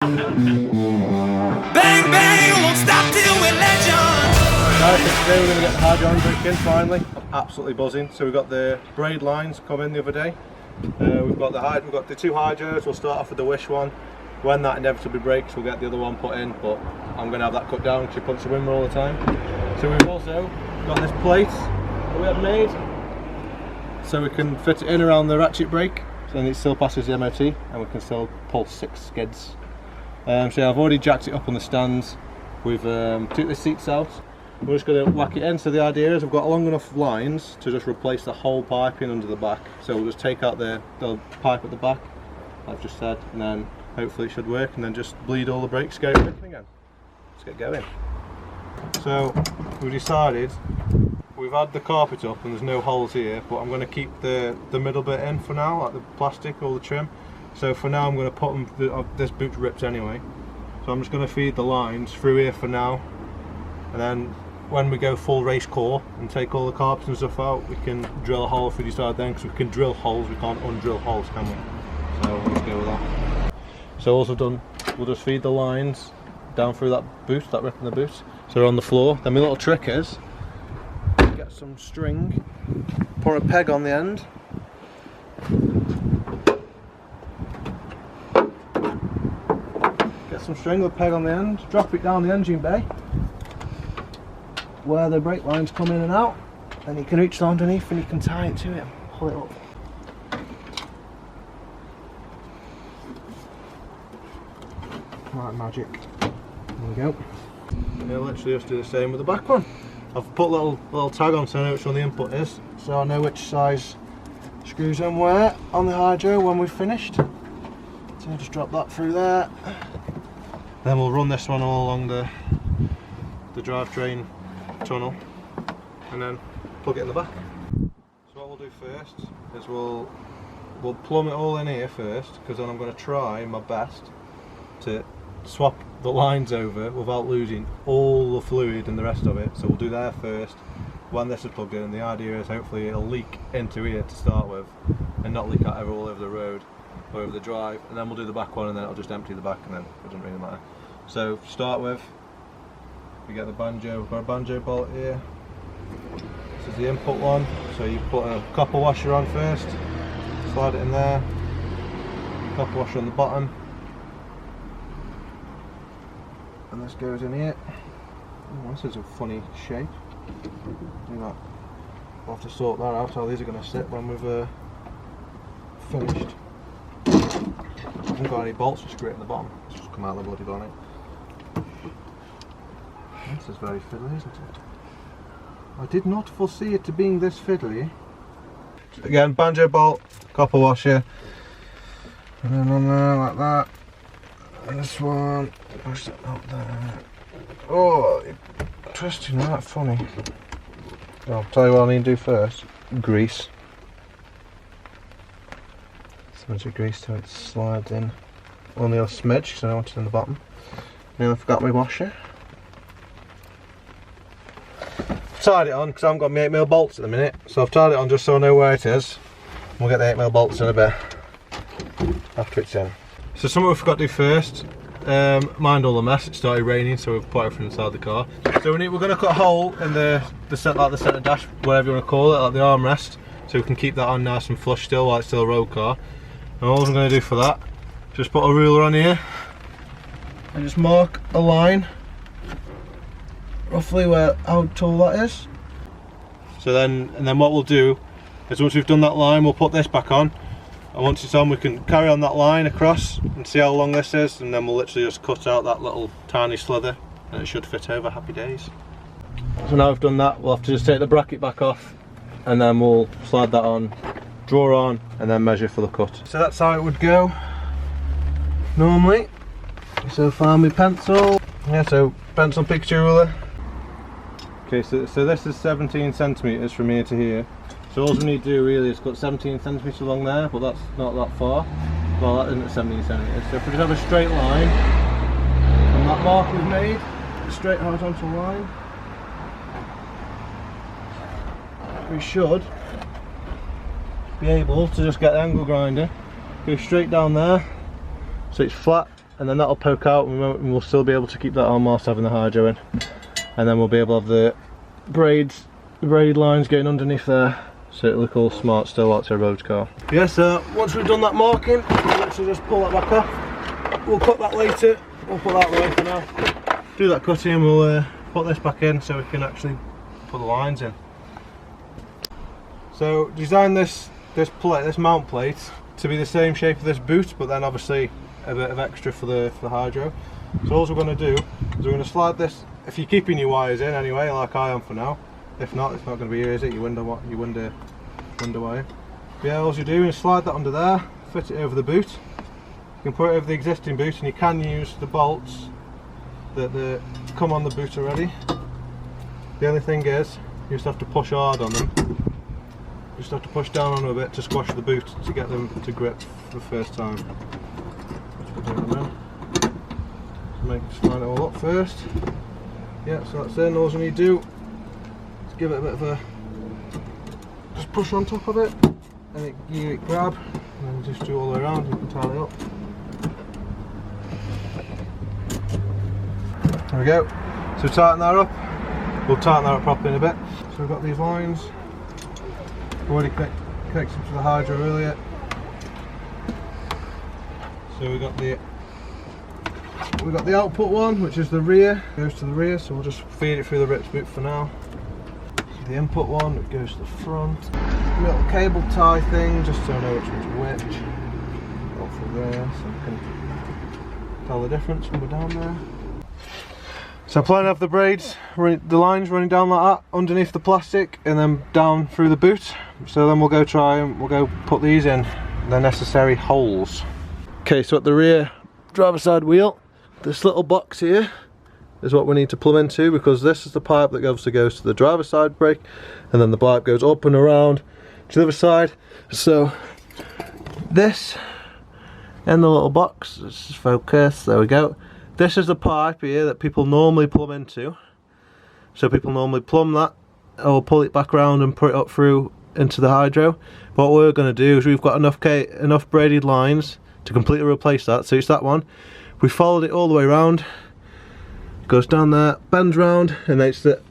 Bang bang, won't stop till we're legends. Guys, so today we're going to get the Handbrake in finally. I'm absolutely buzzing. So we've got the braid lines come in the other day. We've got the two hydros. We'll start off with the Wish one. When that inevitably breaks, we'll get the other one put in. But I'm going to have that cut down because you punch the wimmer all the time. So we've also got this plate that we had made, so we can fit it in around the ratchet brake. So then it still passes the MOT, and we can still pull 6 skids. So yeah, I've already jacked it up on the stands. We've took the seats out. We're just going to whack it in. So the idea is I've got long enough lines to just replace the whole piping under the back. So we'll just take out the pipe at the back, like I've just said, and then hopefully it should work, and then just bleed all the brakes, go again. Let's get going. So we decided, we've had the carpet up and there's no holes here, but I'm going to keep the middle bit in for now, like the plastic or the trim. So for now I'm going to put them, this boot's ripped anyway, so I'm just going to feed the lines through here for now, and then when we go full race core and take all the carpet and stuff out, we can drill a hole if we decide then, because we can drill holes, we can't undrill holes, can we? So let's go with that. So all I've done, we'll just feed the lines down through that boot, that rip in the boot, so they're on the floor. Then my little trick is, get some string, pour a peg on the end, some string with a peg on the end, drop it down the engine bay where the brake lines come in and out, then you can reach underneath and you can tie it to it, pull it up. Like magic. There we go. Yeah, literally just do the same with the back one. I've put a little tag on so I know which one the input is, so I know which size screws and where on the hydro when we've finished. So I'll just drop that through there. Then we'll run this one all along the drivetrain tunnel and then plug it in the back. So what we'll do first is we'll plumb it all in here first, because then I'm going to try my best to swap the lines over without losing all the fluid and the rest of it. So we'll do that first when this is plugged in, and the idea is hopefully it'll leak into here to start with and not leak out all over the road or over the drive, and then we'll do the back one and then it'll just empty the back, and then it doesn't really matter. So to start with, we get the banjo. We've got a banjo bolt here. This is the input one, so you put a copper washer on first, slide it in there, copper washer on the bottom, and this goes in here. Oh, this is a funny shape. We'll have to sort that out, how these are going to sit when we've finished. I haven't got any bolts to screw it in the bottom, it's just come out of the bloody bonnet. This is very fiddly, isn't it? I did not foresee it to being this fiddly. Again, banjo bolt, copper washer, and then on there like that. And this one, push it up there. Oh, twisting that funny. I'll tell you what I need to do first. Grease. Smudge of grease so it slides in. Only a smidge because I don't want it in the bottom. Nearly forgot my washer. Tied it on because I haven't got my 8mm bolts at the minute, so I've tied it on just so I know where it is. We'll get the 8mm bolts in a bit after it's in. So something we forgot to do first, mind all the mess, it started raining so we've put everything inside the car. So we're going to cut a hole in the centre dash, whatever you want to call it, like the armrest, so we can keep that on nice and flush still while it's still a road car. And all I'm going to do for that, just put a ruler on here and just mark a line roughly how tall that is. So then what we'll do is once we've done that line, we'll put this back on, and once it's on we can carry on that line across and see how long this is, and then we'll literally just cut out that little tiny slither and it should fit over. Happy days. So now we've done that, we'll have to just take the bracket back off and then we'll slide that on, draw on, and then measure for the cut. So that's how it would go normally. So find my pencil. Yeah, so pencil picture ruler. Okay, so this is 17 centimetres from here to here. So all we need to do really is cut 17 centimetres along there, but that's not that far. Well, that isn't 17 centimetres. So if we just have a straight line from that mark we've made, a straight horizontal line, we should be able to just get the angle grinder, go straight down there, so it's flat and then that'll poke out, and we'll still be able to keep that on whilst having the hydro in. And then we'll be able to have the braided lines going underneath there, so it'll look all smart still like a road car. Yeah, so once we've done that marking, we'll actually just pull that back off. We'll cut that later, we'll put that away for now. Do that cutting, we'll put this back in so we can actually put the lines in. So design this mount plate to be the same shape of this boot, but then obviously a bit of extra for the hydro. So all we're going to do is we're going to slide this, if you're keeping your wires in anyway, like I am for now. If not, it's not going to be here, is it? You wonder what? You wonder why. But yeah, all you do is slide that under there, fit it over the boot. You can put it over the existing boot, and you can use the bolts that come on the boot already. The only thing is, you just have to push hard on them. You just have to push down on them a bit to squash the boot to get them to grip for the first time. Just line it all up first. Yeah, so that's in. All you need to do is give it a bit of a, just push on top of it, and you grab, and then just do all the way around. You can tighten it up. There we go. So tighten that up. We'll tighten that up properly in a bit. So we've got these lines. We've already connected them to the hydro earlier. So we've got the output one, which is the rear, goes to the rear, so we'll just feed it through the Rips boot for now. So the input one, it goes to the front. Little cable tie thing, just so I know which one's which. Go through there, so we can tell the difference when we're down there. So I'm planning to have the braids, the lines running down like that, underneath the plastic, and then down through the boot. So then we'll go put these in, the necessary holes. Okay, so at the rear driver's side wheel, this little box here is what we need to plumb into, because this is the pipe that obviously goes to the driver's side brake, and then the pipe goes up and around to the other side. So this in the little box, let's just focus, there we go. This is the pipe here that people normally plumb into. So people normally plumb that, or pull it back around and put it up through into the hydro. What we're going to do is we've got enough braided lines to completely replace that. So it's that one. We followed it all the way around, goes down there, bends round, and it's the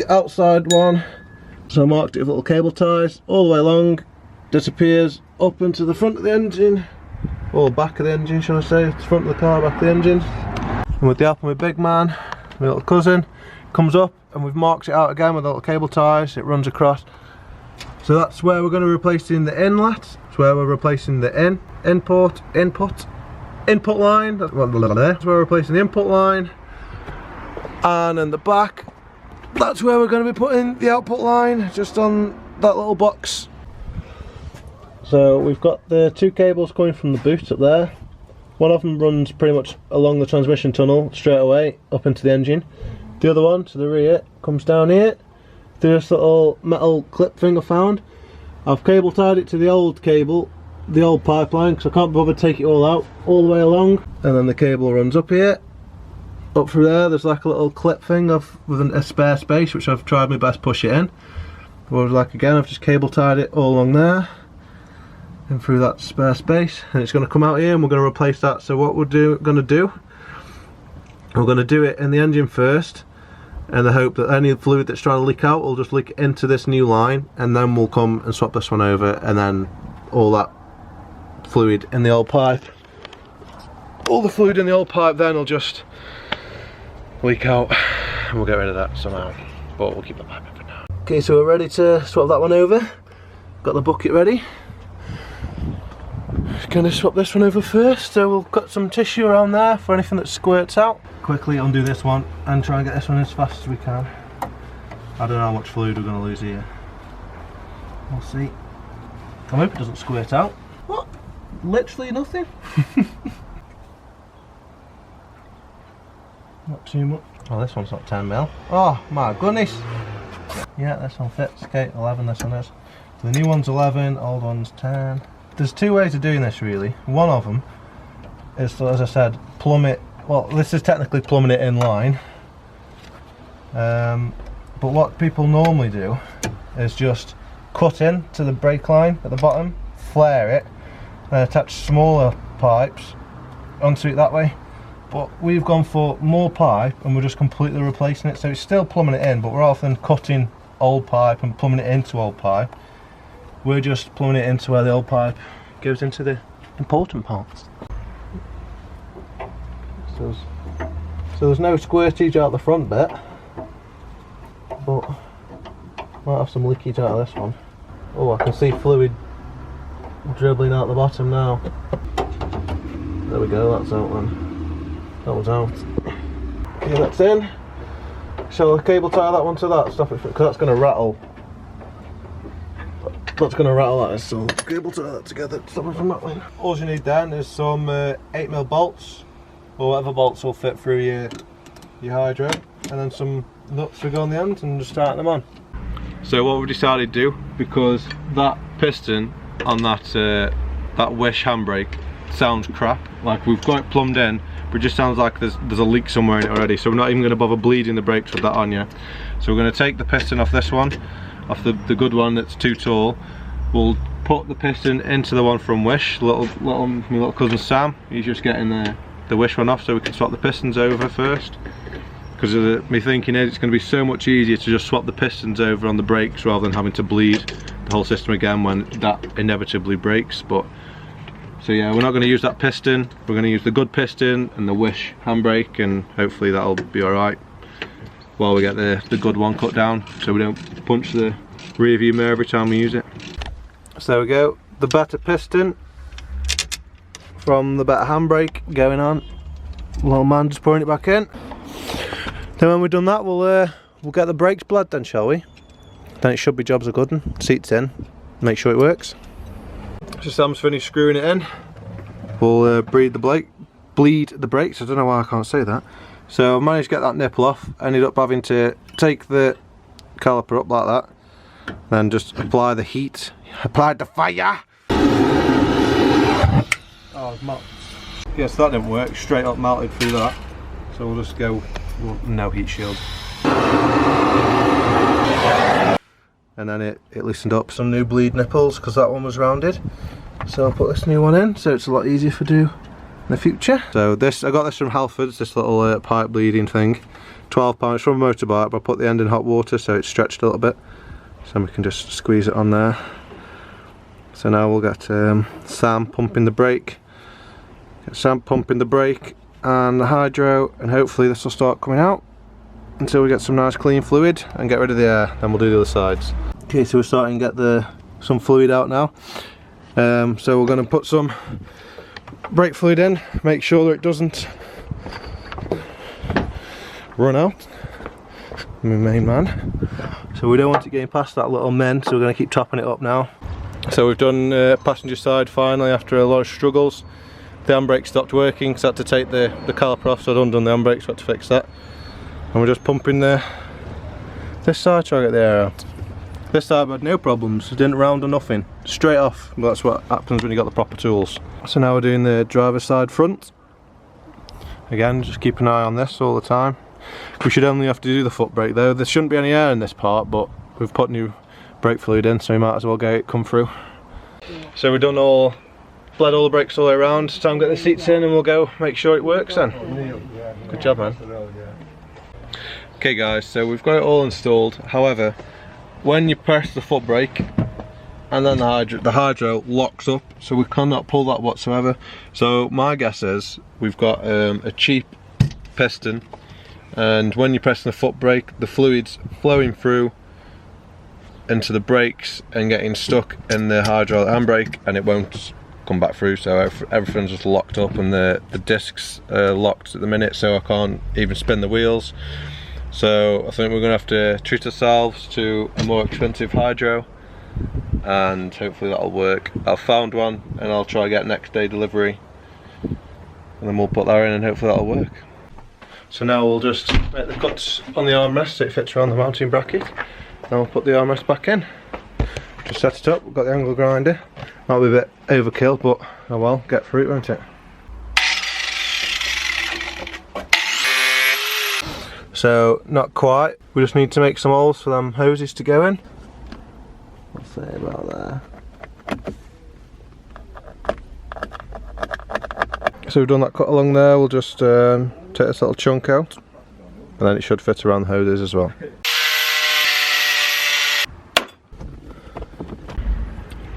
outside one. So I marked it with little cable ties all the way along, disappears up into the front of the engine, or back of the engine should I say, the front of the car, back of the engine. And with the help of my big man, my little cousin, comes up, and we've marked it out again with little cable ties, it runs across. So that's where we're going to be replacing the inlet, that's where we're replacing the input line, that's where we're replacing the input line, and in the back, that's where we're going to be putting the output line, just on that little box. So we've got the two cables coming from the boot up there. One of them runs pretty much along the transmission tunnel straight away up into the engine. The other one to the rear comes down here through this little metal clip thing I found. I've cable tied it to the old cable, the old pipeline, because I can't bother to take it all out all the way along. And then the cable runs up here, up through there. There's like a little clip thing with a spare space, which I've tried my best to push it in. But like again, I've just cable tied it all along there and through that spare space, and it's going to come out here, and we're going to replace that. So what we're going to do it in the engine first, and the hope that any fluid that's trying to leak out will just leak into this new line, and then we'll come and swap this one over, and then all that fluid in the old pipe, all the fluid in the old pipe then will just leak out, and we'll get rid of that somehow, but we'll keep the pipe in for now. Okay, so we're ready to swap that one over. Got the bucket ready. Going to swap this one over first, so we'll cut some tissue around there for anything that squirts out. Quickly undo this one and try and get this one as fast as we can. I don't know how much fluid we're going to lose here. We'll see. I hope it doesn't squirt out. What? Literally nothing? Not too much. Oh, this one's not 10mm. Oh my goodness. Yeah, this one fits. Okay, 11 this one is. The new one's 11, old one's 10. There's two ways of doing this really. One of them is, as I said, plumb it. Well, this is technically plumbing it in line. But what people normally do is just cut in to the brake line at the bottom, flare it, and attach smaller pipes onto it that way. But we've gone for more pipe and we're just completely replacing it, so it's still plumbing it in, but we're often cutting old pipe and plumbing it into old pipe. We're just plumbing it into where the old pipe goes into the important parts. So there's no squirtage out the front bit, but might have some leakage out of this one. Oh, I can see fluid dribbling out the bottom now. There we go, that's out then. That one's out. Okay, that's in. Shall I cable tie that one to that? Stop it, because that's going to rattle. That's going to rattle that, so cable tie that together, stop it from rattling. All you need then is some 8mm bolts, or whatever bolts will fit through your hydro, and then some nuts to go on the end and just start them on. So what we decided to do, because that piston on that Wish handbrake sounds crap, like we've got it plumbed in, but it just sounds like there's a leak somewhere in it already, so we're not even going to bother bleeding the brakes with that on yet. So we're going to take the piston off this one, off the good one that's too tall. We'll put the piston into the one from Wish, my little cousin Sam. He's just getting the Wish one off so we can swap the pistons over first. Because me thinking is it's going to be so much easier to just swap the pistons over on the brakes rather than having to bleed the whole system again when that inevitably breaks. But so yeah, we're not going to use that piston, we're going to use the good piston and the Wish handbrake, and hopefully that'll be alright while we get the good one cut down so we don't punch the rear view mirror every time we use it. So there we go, the better piston from the better handbrake going on. Little man just pouring it back in. Then when we've done that, we'll get the brakes bled then, shall we? Then it should be jobs are good and seats in. Make sure it works. So Sam's finished screwing it in. We'll bleed the brakes. I don't know why I can't say that. So I managed to get that nipple off. Ended up having to take the caliper up like that, then just apply the heat. Applied the fire. Oh, yes, that didn't work. Straight up melted through that. So we'll just go. No heat shield. And then it loosened up some new bleed nipples because that one was rounded. So I'll put this new one in so it's a lot easier for do in the future. So this, I got this from Halfords, this little pipe bleeding thing. £12, from a motorbike, but I put the end in hot water so it's stretched a little bit. So we can just squeeze it on there. So now we'll get Sam pumping the brake. Get Sam pumping the brake and the hydro, and hopefully this will start coming out until we get some nice clean fluid and get rid of the air. Then we'll do the other sides. Okay, so we're starting to get some fluid out now. So we're going to put some brake fluid in, make sure that it doesn't run out. My main man. So we don't want it getting past that little men, so we're going to keep topping it up now. So we've done passenger side finally after a lot of struggles. The handbrake stopped working because I had to take the caliper off, so I'd undone the handbrake, so I had to fix that. And we're just pumping this side, trying to get the air out. This side had no problems, it didn't round or nothing, straight off. But that's what happens when you got the proper tools. So now we're doing the driver's side front. Again, just keep an eye on this all the time. We should only have to do the foot brake though. There shouldn't be any air in this part, but we've put new brake fluid in, so we might as well get it come through. So we've done bled all the brakes all the way around. It's time to get the seats in and we'll go make sure it works then. Good job, man. Okay guys, so we've got it all installed. However, when you press the foot brake and then the hydro locks up, so we cannot pull that whatsoever. So my guess is we've got a cheap piston, and when you're pressing the foot brake, the fluid's flowing through into the brakes and getting stuck in the hydraulic handbrake, and it won't come back through. So everything's just locked up, and the discs are locked at the minute, so I can't even spin the wheels. So I think we're going to have to treat ourselves to a more expensive hydro, and hopefully that'll work. I've found one and I'll try get next day delivery, and then we'll put that in and hopefully that'll work. So now we'll just make the cuts on the armrest so it fits around the mounting bracket. Then we'll put the armrest back in. Just set it up, we've got the angle grinder. Might be a bit overkill, but oh well, get through it, won't it? So, not quite. We just need to make some holes for them hoses to go in. What's that about there? So we've done that cut along there. We'll just take this little chunk out, and then it should fit around the hoses as well.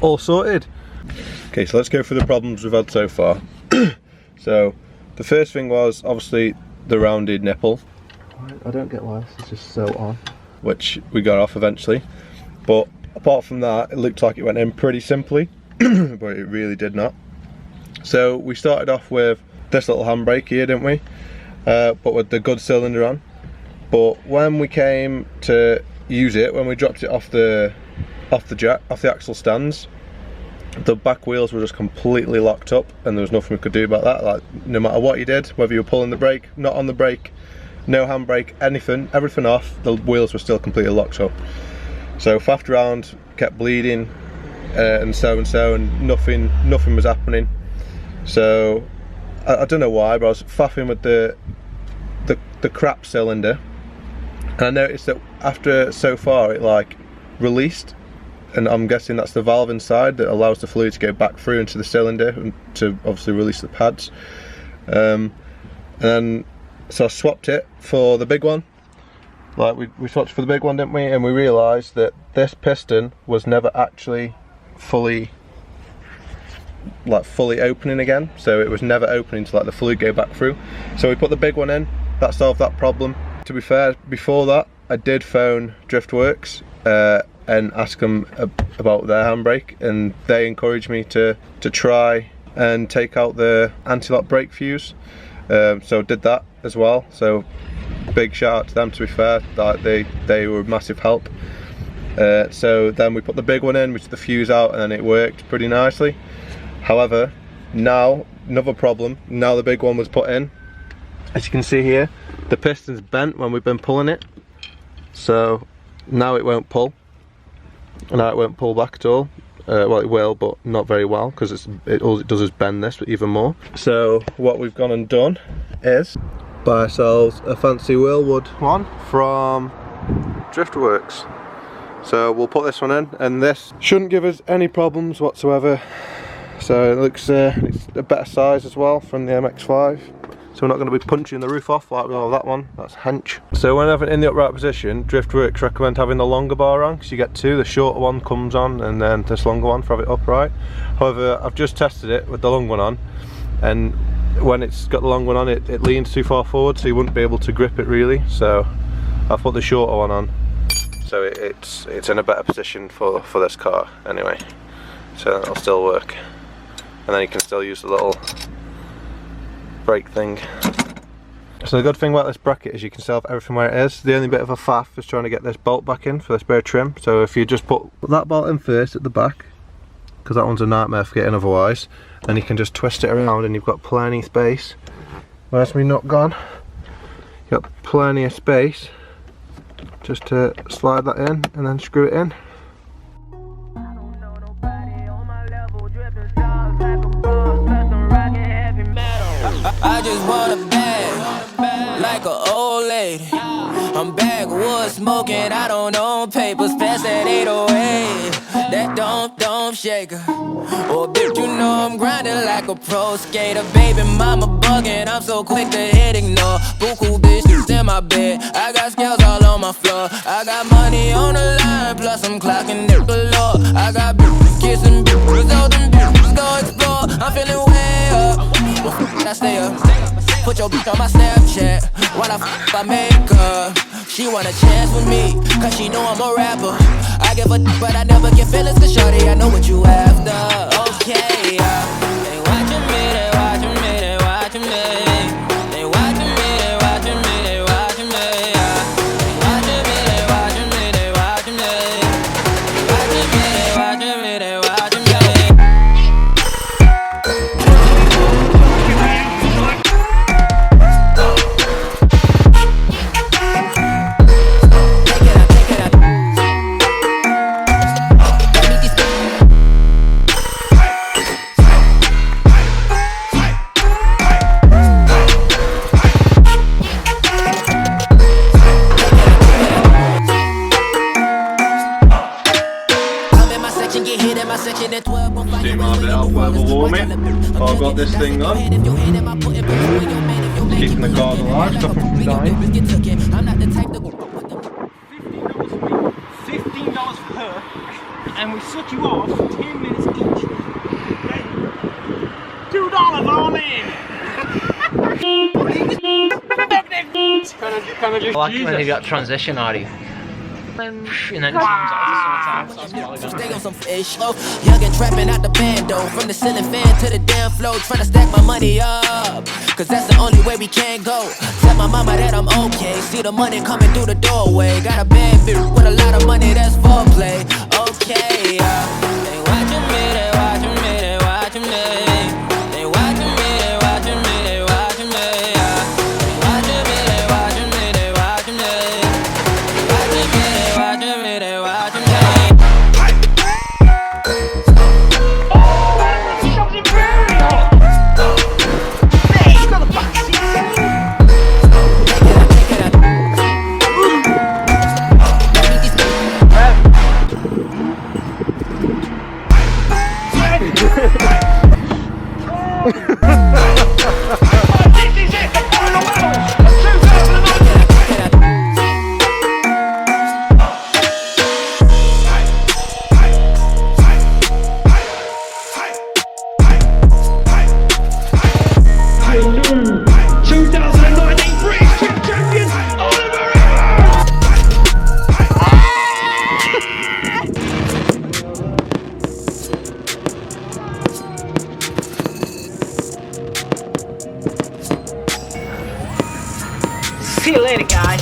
All sorted. Okay, so let's go through the problems we've had so far. So the first thing was obviously the rounded nipple. I don't get why this is just so on. Which we got off eventually. But apart from that, it looked like it went in pretty simply, but it really did not. So we started off with this little handbrake here, didn't we? But with the good cylinder on. But when we came to use it, when we dropped it off the axle stands, the back wheels were just completely locked up, and there was nothing we could do about that. Like, no matter what you did, whether you were pulling the brake, not on the brake, no handbrake, anything, everything off, the wheels were still completely locked up. So faffed around, kept bleeding, and nothing was happening. So I don't know why, but I was faffing with the crap cylinder, and I noticed that after so far it like released, and I'm guessing that's the valve inside that allows the fluid to go back through into the cylinder and to obviously release the pads. And so I swapped it for the big one. Like we swapped for the big one, didn't we? And we realised that this piston was never actually fully opening again. So it was never opening to let the fluid go back through. So we put the big one in. That solved that problem. To be fair, before that I did phone Driftworks and ask them about their handbrake, and they encouraged me to try and take out the anti-lock brake fuse. So did that as well. So big shout out to them, to be fair, that they were a massive help. So then we put the big one in, we took the fuse out, and then it worked pretty nicely. However, now another problem. Now the big one was put in, as you can see here, the piston's bent when we've been pulling it, so now it won't pull. Now it won't pull back at all. Well, it will, but not very well, because all it does is bend this even more. So what we've gone and done is buy ourselves a fancy wheelwood one from Driftworks. So we'll put this one in, and this shouldn't give us any problems whatsoever. So it looks it's a better size as well from the MX5. So we're not going to be punching the roof off like with all that one. That's hench. So whenever in the upright position, Driftworks recommend having the longer bar on, because you get two. The shorter one comes on, and then this longer one for have it upright. However, I've just tested it with the long one on, and when it's got the long one on, it leans too far forward, so you wouldn't be able to grip it really. So I've put the shorter one on, so it's in a better position for this car anyway. So that'll still work, and then you can still use the little brake thing. So the good thing about this bracket is you can still have everything where it is. The only bit of a faff is trying to get this bolt back in for this bit of trim. So if you just put that bolt in first at the back, because that one's a nightmare for getting otherwise, then you can just twist it around and you've got plenty of space. Where's my nut gone? You've got plenty of space just to slide that in and then screw it in. I just want a bag, like an old lady. I'm backwoods smoking, I don't own papers, pass that 808. That don't shake her. Oh, bitch, you know I'm grinding like a pro skater. Baby mama bugging, I'm so quick to hit ignore. Buku bitches in my bed, I got scales all on my floor. I got money on the line, plus I'm clocking it galore. I got bitches kissing bitches, all them bitches go explore. I'm feeling way up. I stay up. Put your bitch on my Snapchat while I make her. She want a chance with me, cause she know I'm a rapper. I give a but I never get feelings, cause shorty, I know what you after. Okay, they watching me, they watching me, they watching me. They watching me, they watching me, they watching me. They watching me, they watching me, they watching me. They watching me, they watching me, they watching me. cars alive, stop them from dying. I'm not the type to go. $15 for her, and we suck you off 10 minutes each. $2 all in. I like it when they got transition out of you. And then Stay on some fish. Oh, young and trapping out the bando. From the ceiling fan to the damn floor. Trying to stack my money up. Cause that's the only way we can go. Tell my mama that I'm okay. See the money coming through the doorway. Got a bad bitch with a lot of money, that's foreplay. Okay, they watching me, they watching me, they watching me. They watching me, they watching me, they watching me. They watching me, they watching me, they watching me. Watching me, they watching me. See you later, guys.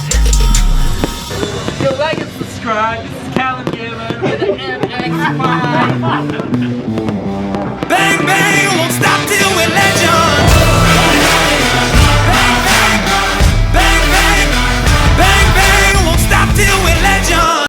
Yo, like and subscribe. This is Callum Gillen with the MX5. Bang, bang, won't stop till we're legends.